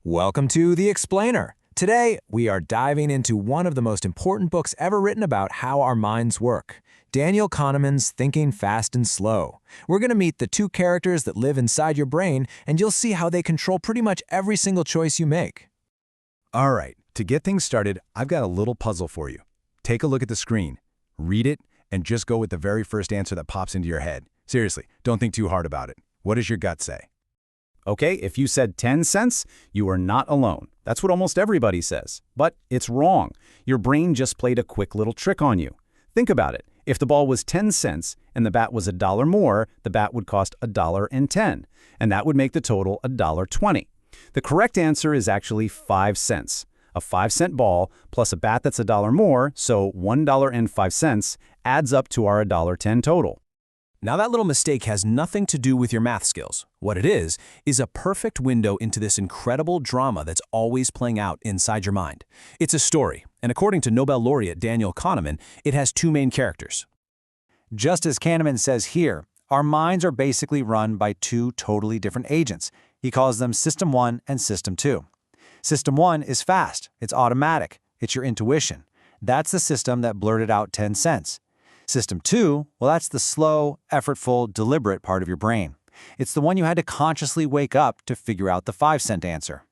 Welcome to The Explainer. Today, we are diving into one of the most important books ever written about how our minds work. Daniel Kahneman's Thinking Fast and Slow. We're going to meet the two characters that live inside your brain, and you'll see how they control pretty much every single choice you make. All right, to get things started, I've got a little puzzle for you. Take a look at the screen, read it, and just go with the very first answer that pops into your head. Seriously, don't think too hard about it. What does your gut say? Okay, if you said 10 cents, you are not alone. That's what almost everybody says. But it's wrong. Your brain just played a quick little trick on you. Think about it. If the ball was 10 cents and the bat was $1 more, the bat would cost $1.10, and that would make the total $1.20. The correct answer is actually 5 cents. A 5-cent ball plus a bat that's $1 more, so $1.05, adds up to our $1.10 total. Now that little mistake has nothing to do with your math skills. What it is a perfect window into this incredible drama that's always playing out inside your mind. It's a story, and according to Nobel laureate Daniel Kahneman, it has two main characters. Just as Kahneman says here, our minds are basically run by two totally different agents. He calls them System 1 and System 2. System 1 is fast, it's automatic, it's your intuition. That's the system that blurted out 10 cents. System 2, well, that's the slow, effortful, deliberate part of your brain. It's the one you had to consciously wake up to figure out the 5-cent answer.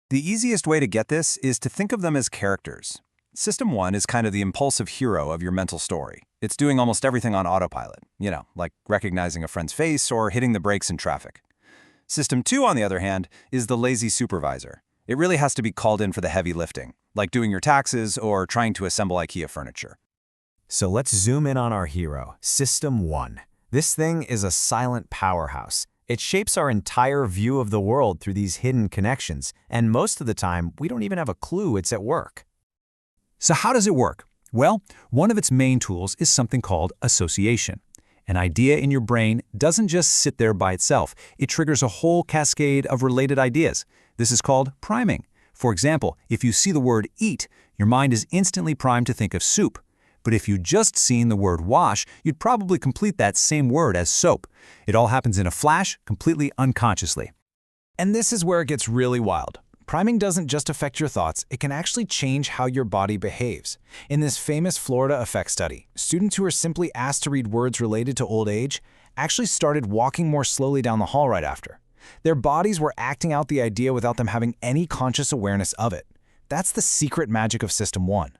The easiest way to get this is to think of them as characters. System 1 is kind of the impulsive hero of your mental story. It's doing almost everything on autopilot, like recognizing a friend's face or hitting the brakes in traffic. System 2, on the other hand, is the lazy supervisor. It really has to be called in for the heavy lifting, like doing your taxes or trying to assemble IKEA furniture. So let's zoom in on our hero, System 1. This thing is a silent powerhouse. It shapes our entire view of the world through these hidden connections, and most of the time, we don't even have a clue it's at work. So how does it work? Well, one of its main tools is something called association. An idea in your brain doesn't just sit there by itself. It triggers a whole cascade of related ideas. This is called priming. For example, if you see the word eat, your mind is instantly primed to think of soup. But if you'd just seen the word wash, you'd probably complete that same word as soap. It all happens in a flash, completely unconsciously. And this is where it gets really wild. Priming doesn't just affect your thoughts, it can actually change how your body behaves. In this famous Florida effect study, students who were simply asked to read words related to old age actually started walking more slowly down the hall right after. Their bodies were acting out the idea without them having any conscious awareness of it. That's the secret magic of System 1.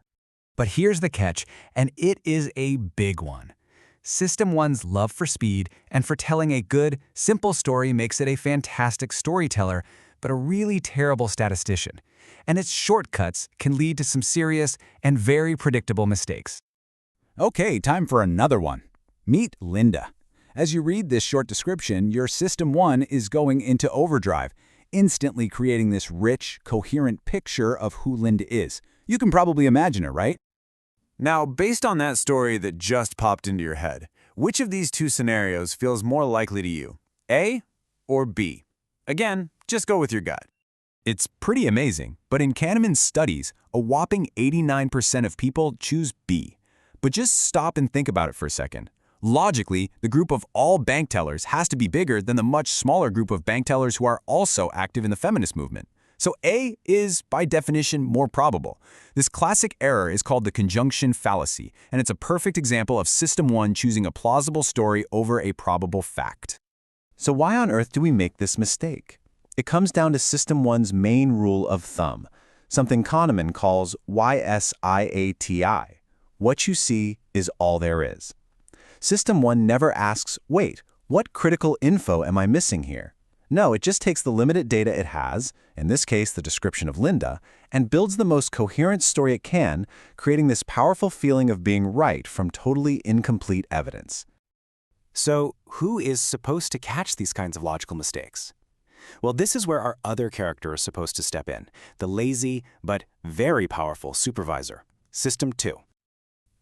But here's the catch, and it is a big one. System 1's love for speed and for telling a good, simple story makes it a fantastic storyteller, but a really terrible statistician. And its shortcuts can lead to some serious and very predictable mistakes. Okay, time for another one. Meet Linda. As you read this short description, your System 1 is going into overdrive, instantly creating this rich, coherent picture of who Linda is. You can probably imagine her, right? Now, based on that story that just popped into your head, which of these two scenarios feels more likely to you? A or B? Again, just go with your gut. It's pretty amazing, but in Kahneman's studies, a whopping 89% of people choose B. But just stop and think about it for a second. Logically, the group of all bank tellers has to be bigger than the much smaller group of bank tellers who are also active in the feminist movement. So A is, by definition, more probable. This classic error is called the conjunction fallacy, and it's a perfect example of System 1 choosing a plausible story over a probable fact. So why on earth do we make this mistake? It comes down to System 1's main rule of thumb, something Kahneman calls YSIATI. What you see is all there is. System 1 never asks, wait, what critical info am I missing here? No, it just takes the limited data it has, in this case the description of Linda, and builds the most coherent story it can, creating this powerful feeling of being right from totally incomplete evidence. So, who is supposed to catch these kinds of logical mistakes? Well, this is where our other character is supposed to step in, the lazy but very powerful supervisor, System 2.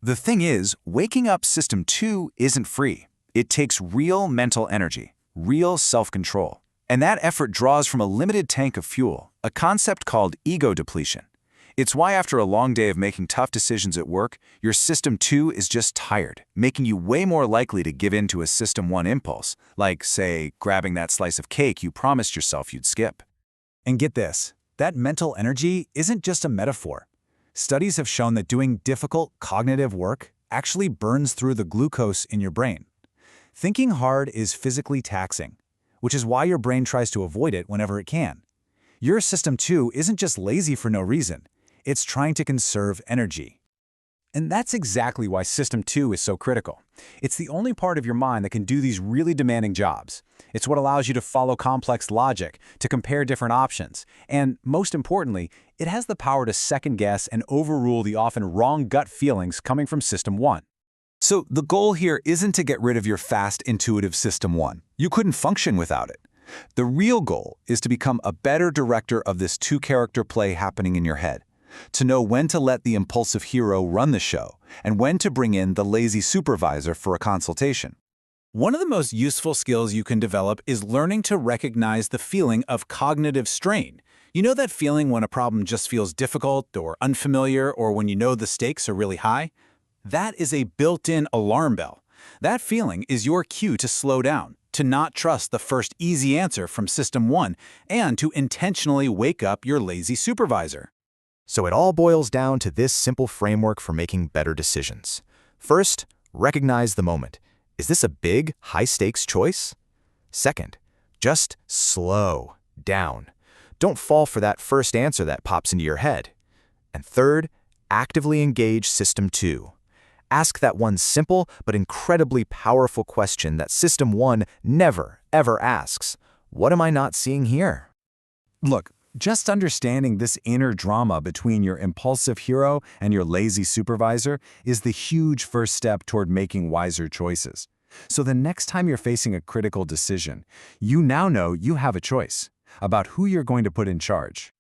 The thing is, waking up System 2 isn't free. It takes real mental energy, real self-control. And that effort draws from a limited tank of fuel, a concept called ego depletion. It's why after a long day of making tough decisions at work, your System 2 is just tired, making you way more likely to give in to a System 1 impulse, like, say, grabbing that slice of cake you promised yourself you'd skip. And get this, That mental energy isn't just a metaphor. Studies have shown that doing difficult cognitive work actually burns through the glucose in your brain. Thinking hard is physically taxing, which is why your brain tries to avoid it whenever it can. Your system 2 isn't just lazy for no reason. It's trying to conserve energy. And that's exactly why System 2 is so critical. It's the only part of your mind that can do these really demanding jobs. It's what allows you to follow complex logic, to compare different options, and most importantly, it has the power to second-guess and overrule the often wrong gut feelings coming from System 1. So the goal here isn't to get rid of your fast, intuitive System 1. You couldn't function without it. The real goal is to become a better director of this two-character play happening in your head. To know when to let the impulsive hero run the show and when to bring in the lazy supervisor for a consultation. One of the most useful skills you can develop is learning to recognize the feeling of cognitive strain. You know that feeling when a problem just feels difficult or unfamiliar, or when you know the stakes are really high? That is a built-in alarm bell. That feeling is your cue to slow down, to not trust the first easy answer from System 1, and to intentionally wake up your lazy supervisor. So it all boils down to this simple framework for making better decisions. First, recognize the moment. Is this a big, high-stakes choice? Second, just slow down. Don't fall for that first answer that pops into your head. And third, actively engage System 2. Ask that one simple but incredibly powerful question that System 1 never, ever asks. What am I not seeing here? Look, just understanding this inner drama between your impulsive hero and your lazy supervisor is the huge first step toward making wiser choices. So the next time you're facing a critical decision, you now know you have a choice about who you're going to put in charge.